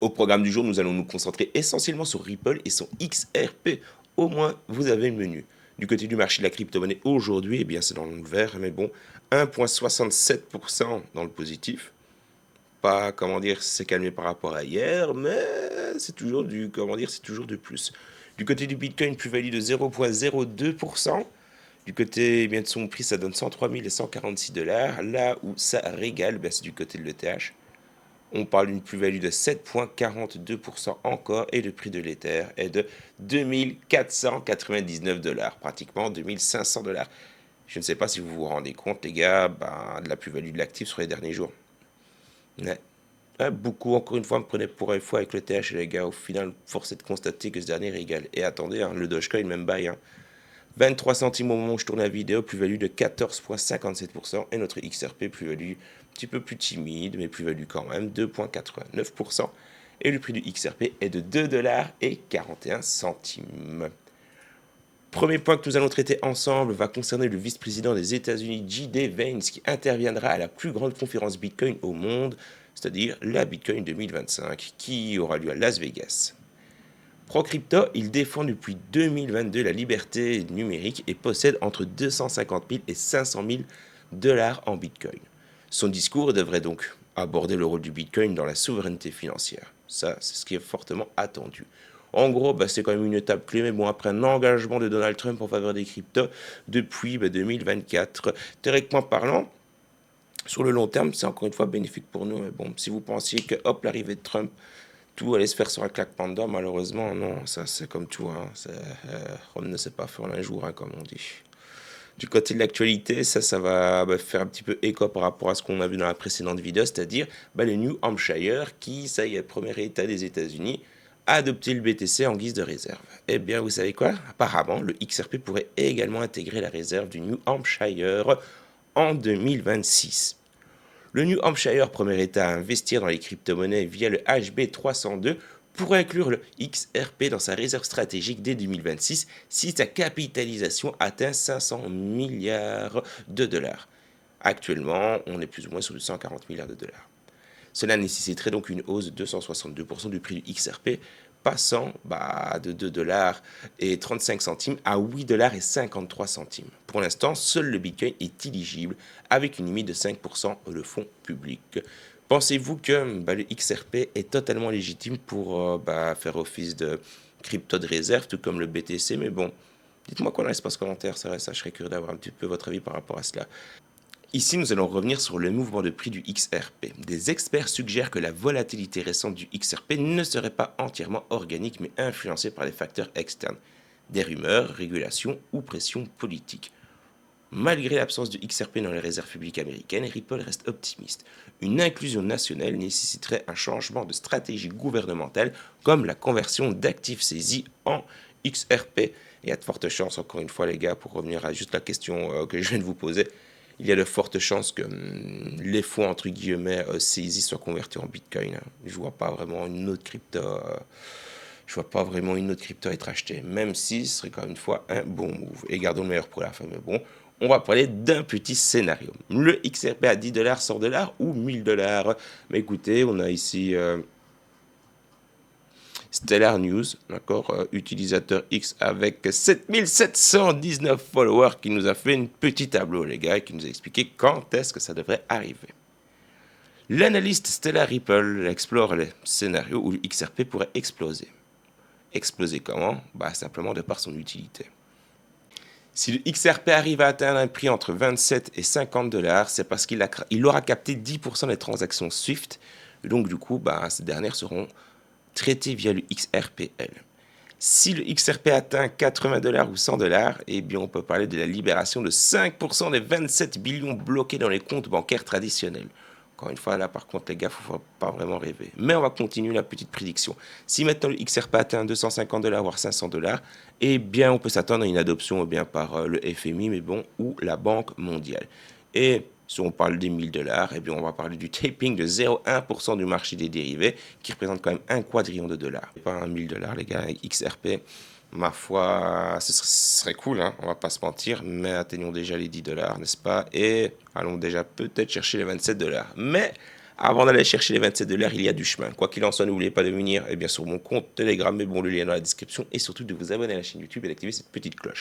Au programme du jour, nous allons nous concentrer essentiellement sur Ripple et son XRP. Au moins, vous avez le menu. Du côté du marché de la crypto-monnaie aujourd'hui, eh bien c'est dans le vert, mais bon, 1,67% dans le positif. Pas, comment dire, c'est calmé par rapport à hier, mais c'est toujours du, comment dire, c'est toujours de plus. Du côté du Bitcoin, plus-value de 0,02%. Du côté eh bien, de son prix, ça donne 103 146 dollars. Là où ça régale, ben, c'est du côté de l'ETH. On parle d'une plus-value de 7,42% encore et le prix de l'Ether est de 2499 dollars, pratiquement 2500 dollars. Je ne sais pas si vous vous rendez compte, les gars, de la plus-value de l'actif sur les derniers jours. Ouais. Beaucoup, encore une fois, me prenaient pour un fois avec le TH, les gars. Au final, force est de constater que ce dernier régale. Et attendez, hein, le Dogecoin, même bail. 23 centimes au moment où je tourne la vidéo, plus-value de 14,57%. Et notre XRP, plus-value un petit peu plus timide, mais plus-value quand même, 2,89%. Et le prix du XRP est de 2,41 $. Premier point que nous allons traiter ensemble va concerner le vice-président des États-Unis, J.D. Vance, qui interviendra à la plus grande conférence Bitcoin au monde, c'est-à-dire la Bitcoin 2025, qui aura lieu à Las Vegas. ProCrypto, il défend depuis 2022 la liberté numérique et possède entre 250 000 et 500 000 dollars en Bitcoin. Son discours devrait donc aborder le rôle du Bitcoin dans la souveraineté financière. Ça, c'est ce qui est fortement attendu. En gros, c'est quand même une étape clé, mais bon, après un engagement de Donald Trump en faveur des cryptos depuis 2024, théoriquement parlant, sur le long terme, c'est encore une fois bénéfique pour nous. Mais bon, si vous pensiez que, hop, l'arrivée de Trump, tout allait se faire sur un claquement de doigts, malheureusement, non, ça c'est comme tout, hein, Rome ne sait pas faire un jour, hein, comme on dit. Du côté de l'actualité, ça va faire un petit peu écho par rapport à ce qu'on a vu dans la précédente vidéo, c'est-à-dire le New Hampshire qui, ça y est, premier État des États-Unis, a adopté le BTC en guise de réserve. Eh bien, vous savez quoi? Apparemment, le XRP pourrait également intégrer la réserve du New Hampshire en 2026. Le New Hampshire, premier État à investir dans les crypto-monnaies via le HB302, pourrait inclure le XRP dans sa réserve stratégique dès 2026 si sa capitalisation atteint 500 milliards de dollars. Actuellement, on est plus ou moins sur 140 milliards de dollars. Cela nécessiterait donc une hausse de 262% du prix du XRP, passant de 2 dollars et 35 centimes à 8 dollars et 53 centimes. Pour l'instant, seul le Bitcoin est éligible avec une limite de 5% de fonds publics. Pensez-vous que le XRP est totalement légitime pour faire office de crypto de réserve, tout comme le BTC? Mais bon, dites-moi quoi dans l'espace commentaire, ça je serais curieux d'avoir un petit peu votre avis par rapport à cela. Ici, nous allons revenir sur le mouvement de prix du XRP. Des experts suggèrent que la volatilité récente du XRP ne serait pas entièrement organique, mais influencée par des facteurs externes, des rumeurs, régulations ou pression politique. Malgré l'absence de XRP dans les réserves publiques américaines, Ripple reste optimiste. Une inclusion nationale nécessiterait un changement de stratégie gouvernementale, comme la conversion d'actifs saisis en XRP. Et il y a de fortes chances, encore une fois les gars, pour revenir à juste la question que je viens de vous poser, il y a de fortes chances que les fonds, entre guillemets, saisis soient convertis en Bitcoin. Je vois pas vraiment une autre crypto... je vois pas vraiment une autre crypto être achetée, même si ce serait quand même une fois un bon move. Et gardons le meilleur pour la fin, mais bon, on va parler d'un petit scénario. Le XRP à 10 dollars, 100 dollars ou 1000 dollars. Mais écoutez, on a ici Stellar News, d'accord, utilisateur X avec 7719 followers qui nous a fait une petite tableau, les gars, et qui nous a expliqué quand est-ce que ça devrait arriver. L'analyste Stellar Ripple explore les scénarios où le XRP pourrait exploser. Exploser comment? Simplement de par son utilité. Si le XRP arrive à atteindre un prix entre 27 et 50 dollars, c'est parce qu'il aura capté 10% des transactions SWIFT. Donc du coup, ces dernières seront traitées via le XRPL. Si le XRP atteint 80 dollars ou 100 dollars, eh bien on peut parler de la libération de 5% des 27 billions bloqués dans les comptes bancaires traditionnels. Encore une fois, là, par contre, les gars, il ne faut pas vraiment rêver. Mais on va continuer la petite prédiction. Si maintenant le XRP atteint 250 dollars, voire 500 dollars, eh bien, on peut s'attendre à une adoption par le FMI, mais bon, ou la Banque mondiale. Et si on parle des 1000 dollars, eh bien, on va parler du taping de 0,1% du marché des dérivés, qui représente quand même un quadrillion de dollars. Pas un 1000 dollars, les gars, XRP. Ma foi, ce serait cool, hein, on va pas se mentir, mais atteignons déjà les 10 dollars, n'est-ce pas? Et allons déjà peut-être chercher les 27 dollars. Mais Avant d'aller chercher les 27 $, il y a du chemin. Quoi qu'il en soit, n'oubliez pas de venir sur mon compte Telegram, mais bon, le lien est dans la description, et surtout de vous abonner à la chaîne YouTube et d'activer cette petite cloche.